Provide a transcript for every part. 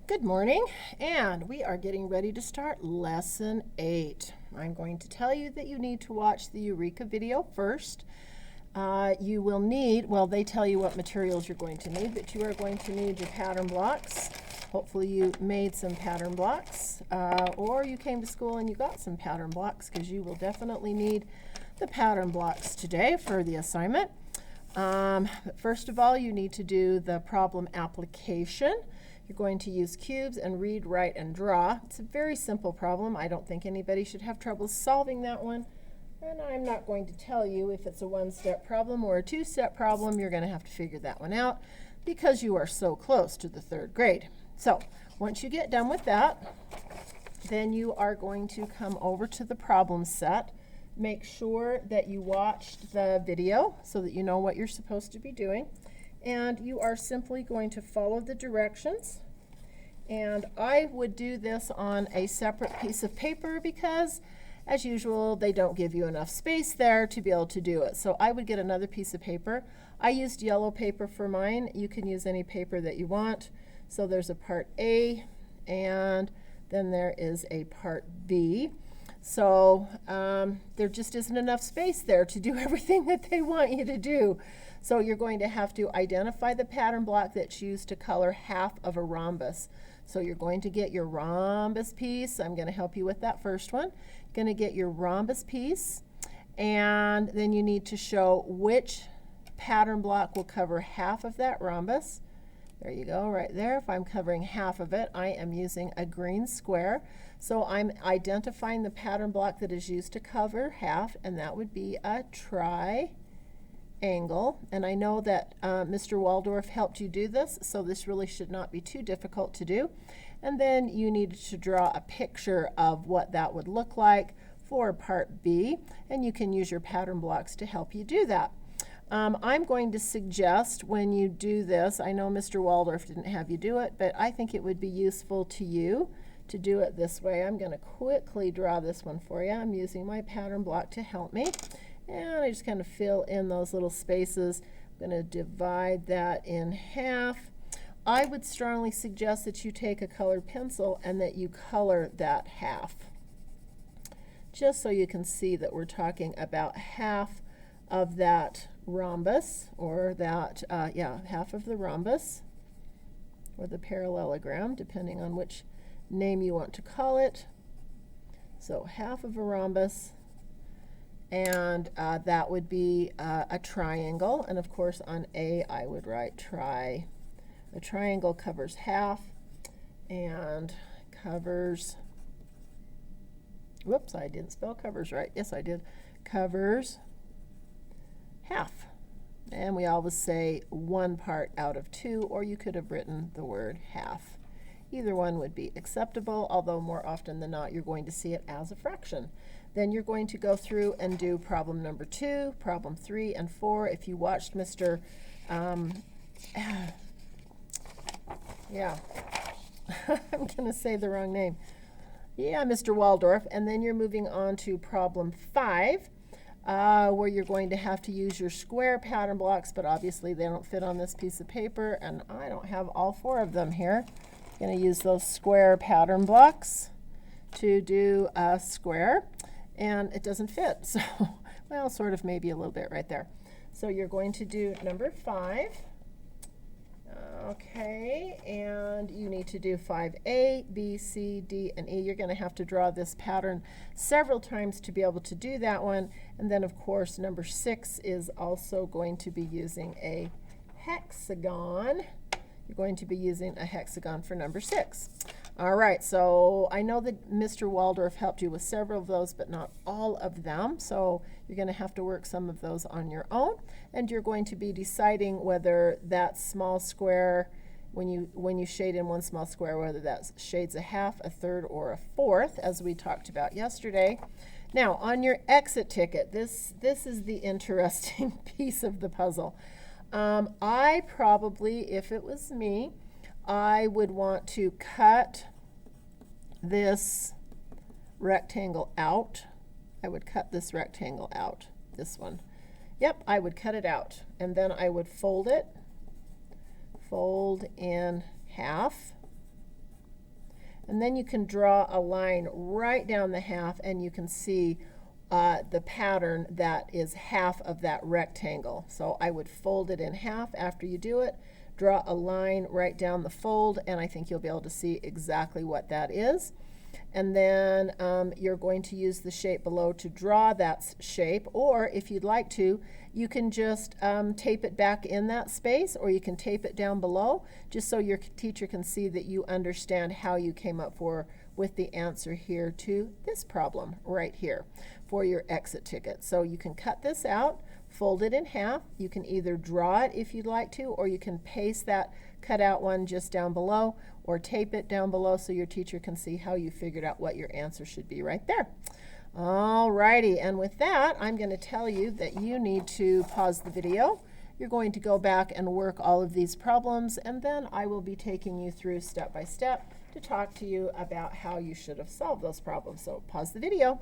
Good morning, and we are getting ready to start Lesson 8. I'm going to tell you that you need to watch the Eureka video first. You will need, well, they tell you what materials you're going to need, but you are going to need your pattern blocks. Hopefully you made some pattern blocks, or you came to school and you got some pattern blocks, because you will definitely need the pattern blocks today for the assignment. First of all, you need to do the problem application. You're going to use cubes and read, write, and draw. It's a very simple problem. I don't think anybody should have trouble solving that one. And I'm not going to tell you if it's a one-step problem or a two-step problem. You're going to have to figure that one out because you are so close to the third grade. So once you get done with that, then you are going to come over to the problem set. Make sure that you watched the video so that you know what you're supposed to be doing. And you are simply going to follow the directions. And I would do this on a separate piece of paper because, as usual, they don't give you enough space there to be able to do it. So I would get another piece of paper. I used yellow paper for mine. You can use any paper that you want. So there's a part A, and then there is a part B. So there just isn't enough space there to do everything that they want you to do. So you're going to have to identify the pattern block that's used to color half of a rhombus. So you're going to get your rhombus piece. I'm going to help you with that first one. You're going to get your rhombus piece, and then you need to show which pattern block will cover half of that rhombus. There you go, right there. If I'm covering half of it, I am using a green square. So I'm identifying the pattern block that is used to cover half, and that would be a triangle. And I know that Mr. Waldorf helped you do this, so this really should not be too difficult to do. And then you need to draw a picture of what that would look like for part B, and you can use your pattern blocks to help you do that. I'm going to suggest when you do this, I know Mr. Waldorf didn't have you do it, but I think it would be useful to you to do it this way. I'm going to quickly draw this one for you. I'm using my pattern block to help me. And I just kind of fill in those little spaces. I'm going to divide that in half. I would strongly suggest that you take a colored pencil and that you color that half, just so you can see that we're talking about half of that rhombus, or that, half of the rhombus, or the parallelogram, depending on which name you want to call it. So half of a rhombus, and that would be a triangle. And of course on A I would write A triangle covers half and covers, whoops, I didn't spell covers right. Yes, I did. Covers half. And we always say one part out of two, or you could have written the word half. Either one would be acceptable, although more often than not you're going to see it as a fraction. Then you're going to go through and do problem number 2, problem 3, and 4. If you watched Mr. I'm going to say the wrong name. Yeah, Mr. Waldorf. And then you're moving on to problem 5, where you're going to have to use your square pattern blocks, but obviously they don't fit on this piece of paper, and I don't have all 4 of them here. I'm going to use those square pattern blocks to do a square, and it doesn't fit. So, well, sort of, maybe a little bit right there. So you're going to do number 5. Okay, and you need to do 5A, B, C, D, and E. You're going to have to draw this pattern several times to be able to do that one. And then, of course, number 6 is also going to be using a hexagon. You're going to be using a hexagon for number 6. All right, so I know that Mr. Waldorf helped you with several of those, but not all of them. So you're going to have to work some of those on your own, and you're going to be deciding whether that small square, when you shade in one small square, whether that shades a half, a third, or a fourth, as we talked about yesterday. Now, on your exit ticket, this is the interesting piece of the puzzle. I probably, if it was me, I would want to cut this rectangle out. I would cut this rectangle out, this one. Yep, I would cut it out, and then I would fold it, fold in half, And then you can draw a line right down the half, and you can see the pattern that is half of that rectangle. So I would fold it in half after you do it, draw a line right down the fold, and I think you'll be able to see exactly what that is. And then you're going to use the shape below to draw that shape, or if you'd like to, you can just tape it back in that space, or you can tape it down below, just so your teacher can see that you understand how you came up with the answer here to this problem right here for your exit ticket. So you can cut this out, fold it in half. You can either draw it if you'd like to, or you can paste that cut out one just down below, or tape it down below so your teacher can see how you figured out what your answer should be right there. Alrighty, and with that, I'm going to tell you that you need to pause the video. You're going to go back and work all of these problems, and then I will be taking you through step by step to talk to you about how you should have solved those problems. So pause the video.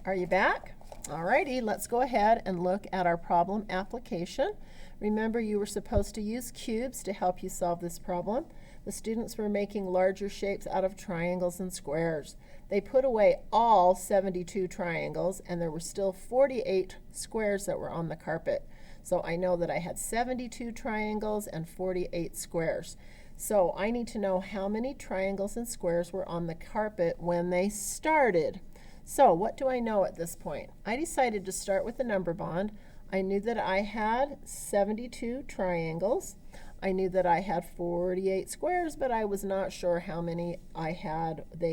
Are you back? Alrighty, let's go ahead and look at our problem application. Remember, you were supposed to use cubes to help you solve this problem. The students were making larger shapes out of triangles and squares. They put away all 72 triangles, and there were still 48 squares that were on the carpet. So I know that I had 72 triangles and 48 squares. So I need to know how many triangles and squares were on the carpet when they started. So what do I know at this point? I decided to start with the number bond. I knew that I had 72 triangles. I knew that I had 48 squares, but I was not sure how many they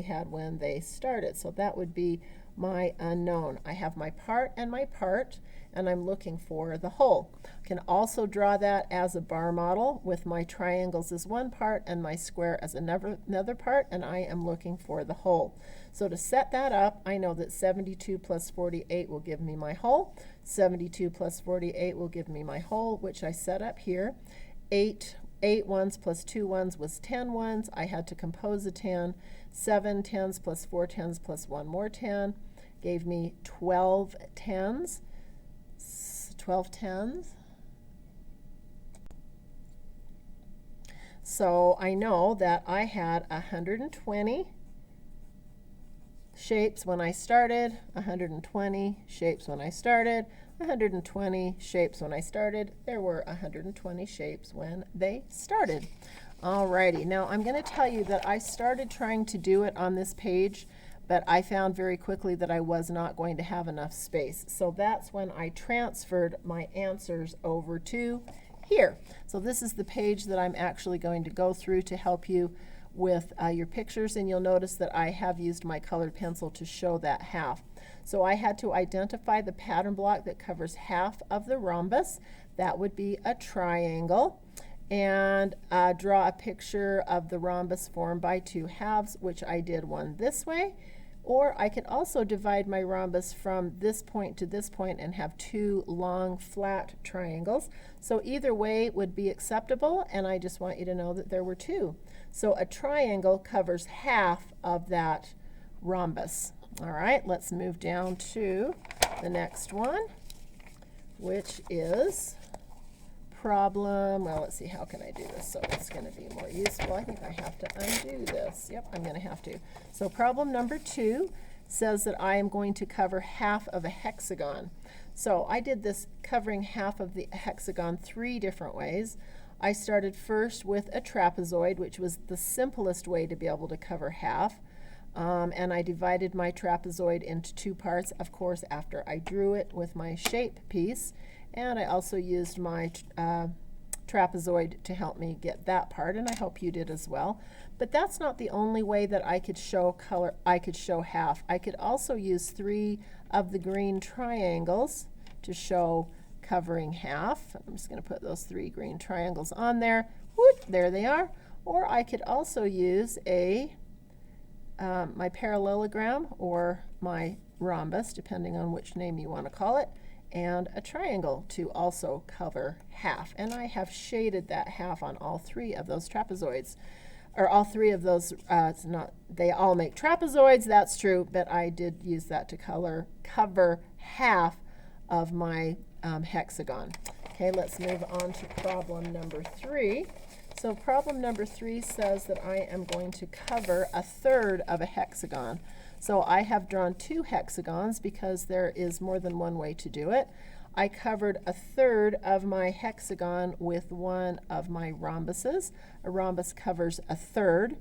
had when they started. So that would be my unknown. I have my part, and I'm looking for the whole. I can also draw that as a bar model with my triangles as one part and my square as another part, and I am looking for the whole. So to set that up, I know that 72 plus 48 will give me my whole. 72 plus 48 will give me my whole, which I set up here. 8 ones plus 2 ones was 10 ones. I had to compose a 10. 7 tens plus 4 tens plus 1 more 10 gave me 12 tens. 12 tens. So I know that I had 120 shapes when I started, 120 shapes when I started, 120 shapes when I started. There were 120 shapes when they started. Alrighty, now I'm going to tell you that I started trying to do it on this page, but I found very quickly that I was not going to have enough space. So that's when I transferred my answers over to here. So this is the page that I'm actually going to go through to help you with your pictures, and you'll notice that I have used my colored pencil to show that half. So I had to identify the pattern block that covers half of the rhombus. That would be a triangle. And draw a picture of the rhombus formed by two halves, which I did one this way. Or I could also divide my rhombus from this point to this point and have two long flat triangles. So either way would be acceptable, and I just want you to know that there were two. So a triangle covers half of that rhombus. All right, let's move down to the next one, which is problem, well, let's see, how can I do this so it's going to be more useful? I think I have to undo this. Yep, I'm going to have to. So problem number 2 says that I am going to cover half of a hexagon. So I did this covering half of the hexagon 3 different ways. I started first with a trapezoid, which was the simplest way to be able to cover half. And I divided my trapezoid into 2 parts, of course, after I drew it with my shape piece. And I also used my trapezoid to help me get that part, and I hope you did as well. But that's not the only way that I could show half. I could also use 3 of the green triangles to show covering half. I'm just going to put those 3 green triangles on there. Whoop, there they are. Or I could also use my parallelogram or my rhombus, depending on which name you want to call it, and a triangle to also cover half. And I have shaded that half on all 3 of those trapezoids. Or all 3 of those, they all make trapezoids, that's true, but I did use that to cover half of my hexagon. Okay, let's move on to problem number 3. So problem number 3 says that I am going to cover a third of a hexagon. So I have drawn 2 hexagons because there is more than one way to do it. I covered a third of my hexagon with one of my rhombuses. A rhombus covers a third.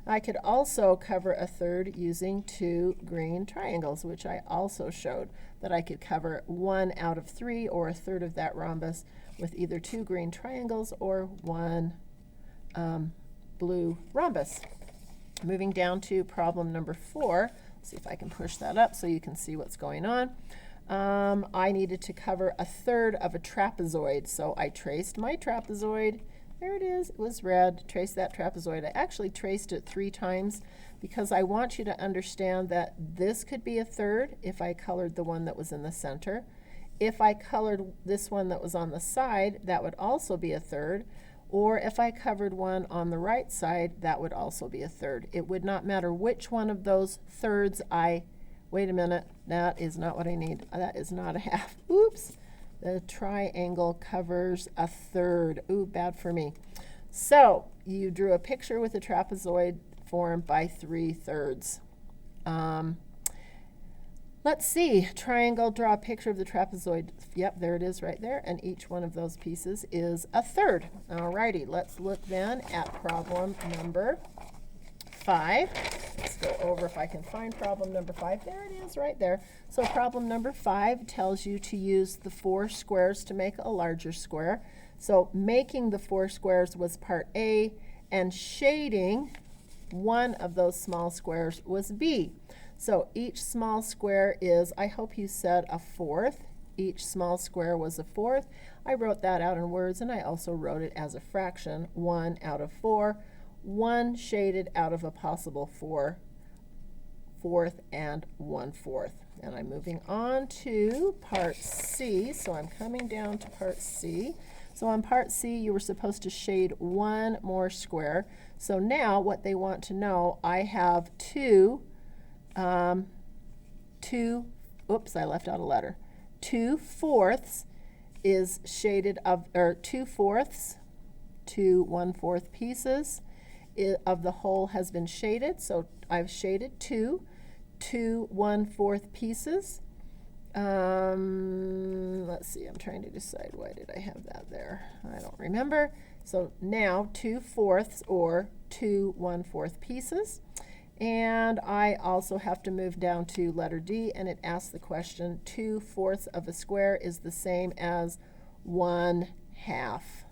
I could also cover a third using 2 green triangles, which I also showed that I could cover 1 out of 3 or a third of that rhombus with either 2 green triangles or 1 blue rhombus. Moving down to problem number 4. Let's see if I can push that up so you can see what's going on. I needed to cover a third of a trapezoid, so I traced my trapezoid. There it is. It was red. Trace that trapezoid. I actually traced it 3 times because I want you to understand that this could be a third if I colored the one that was in the center. If I colored this one that was on the side, that would also be a third. Or if I covered one on the right side, that would also be a third. It would not matter which one of those thirds wait a minute, that is not what I need. That is not a half. Oops. The triangle covers a third. Ooh, bad for me. So you drew a picture with a trapezoid formed by 3/3. Let's see. Triangle, draw a picture of the trapezoid. Yep, there it is right there. And each one of those pieces is a third. Alrighty, let's look then at problem number 5. Let's go over if I can find problem number 5. There it is right there. So problem number 5 tells you to use the 4 squares to make a larger square. So making the 4 squares was part A, and shading one of those small squares was B. So each small square is, I hope you said, a fourth. Each small square was a fourth. I wrote that out in words, and I also wrote it as a fraction, 1 out of 4. 1 shaded out of a possible 4/4 and 1/4. And I'm moving on to part C. So I'm coming down to part C. So on part C, you were supposed to shade 1 more square. So now what they want to know, I have oops, I left out a letter. 2/4 is shaded of, or 2/4, 2 1/4 pieces of the whole has been shaded. So I've shaded 2 1/4 pieces. Let's see, I'm trying to decide, why did I have that there? I don't remember. So now 2/4 or 2 1/4 pieces. And I also have to move down to letter D, and it asks the question, 2/4 of a square is the same as 1/2.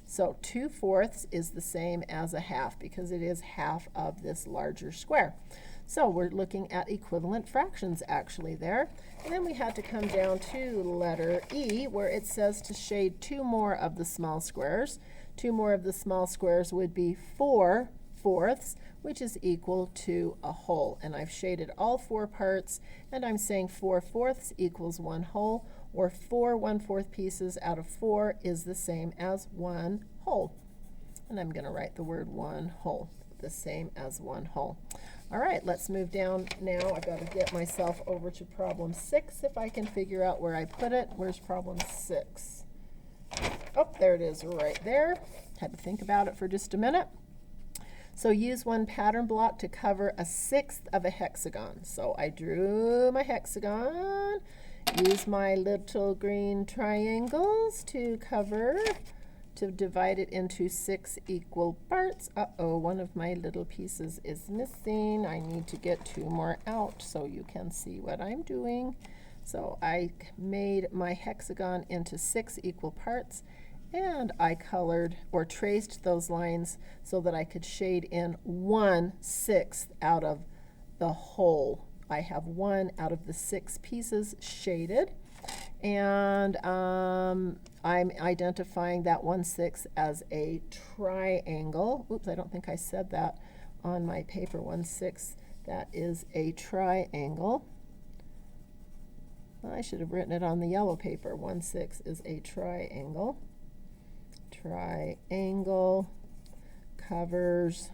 So 2/4 is the same as a half because it is half of this larger square. So we're looking at equivalent fractions actually there. And then we had to come down to letter E, where it says to shade 2 more of the small squares. 2 more of the small squares would be 4/4, which is equal to a whole. And I've shaded all 4 parts, and I'm saying 4/4 equals 1 whole, or 4 1/4 pieces out of 4 is the same as 1 whole. And I'm going to write the word 1 whole, the same as 1 whole. All right, let's move down now. I've got to get myself over to problem 6 if I can figure out where I put it. Where's problem 6? Oh, there it is right there. Had to think about it for just a minute. So use one pattern block to cover 1/6 of a hexagon. So I drew my hexagon, use my little green triangles to divide it into 6 equal parts. Uh-oh, one of my little pieces is missing. I need to get 2 more out so you can see what I'm doing. So I made my hexagon into 6 equal parts, and I colored or traced those lines so that I could shade in 1/6 out of the whole. I have 1 out of the 6 pieces shaded, and I'm identifying that 1/6 as a triangle. Oops, I don't think I said that on my paper. 1/6, that is a triangle. I should have written it on the yellow paper. 1/6 is a triangle. Triangle covers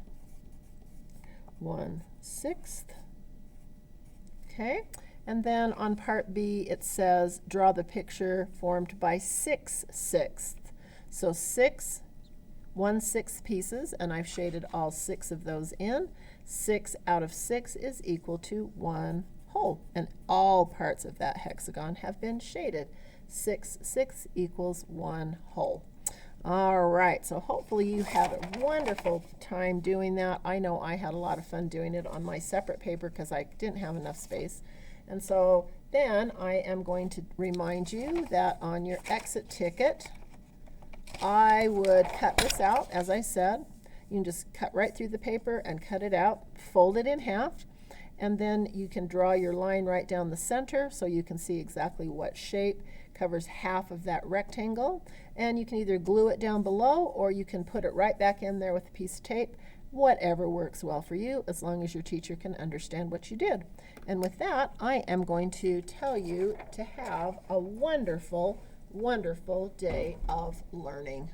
1/6. Okay, And then on part B, it says, draw the picture formed by 6/6. So 6 1/6 pieces, and I've shaded all 6 of those in. 6 out of 6 is equal to 1 whole, and all parts of that hexagon have been shaded. 6/6 equals 1 whole. All right, so hopefully you had a wonderful time doing that. I know I had a lot of fun doing it on my separate paper because I didn't have enough space. And so then I am going to remind you that on your exit ticket, I would cut this out, as I said. You can just cut right through the paper and cut it out, fold it in half, and then you can draw your line right down the center so you can see exactly what shape covers half of that rectangle. And you can either glue it down below or you can put it right back in there with a piece of tape. Whatever works well for you, as long as your teacher can understand what you did. And with that, I am going to tell you to have a wonderful, wonderful day of learning.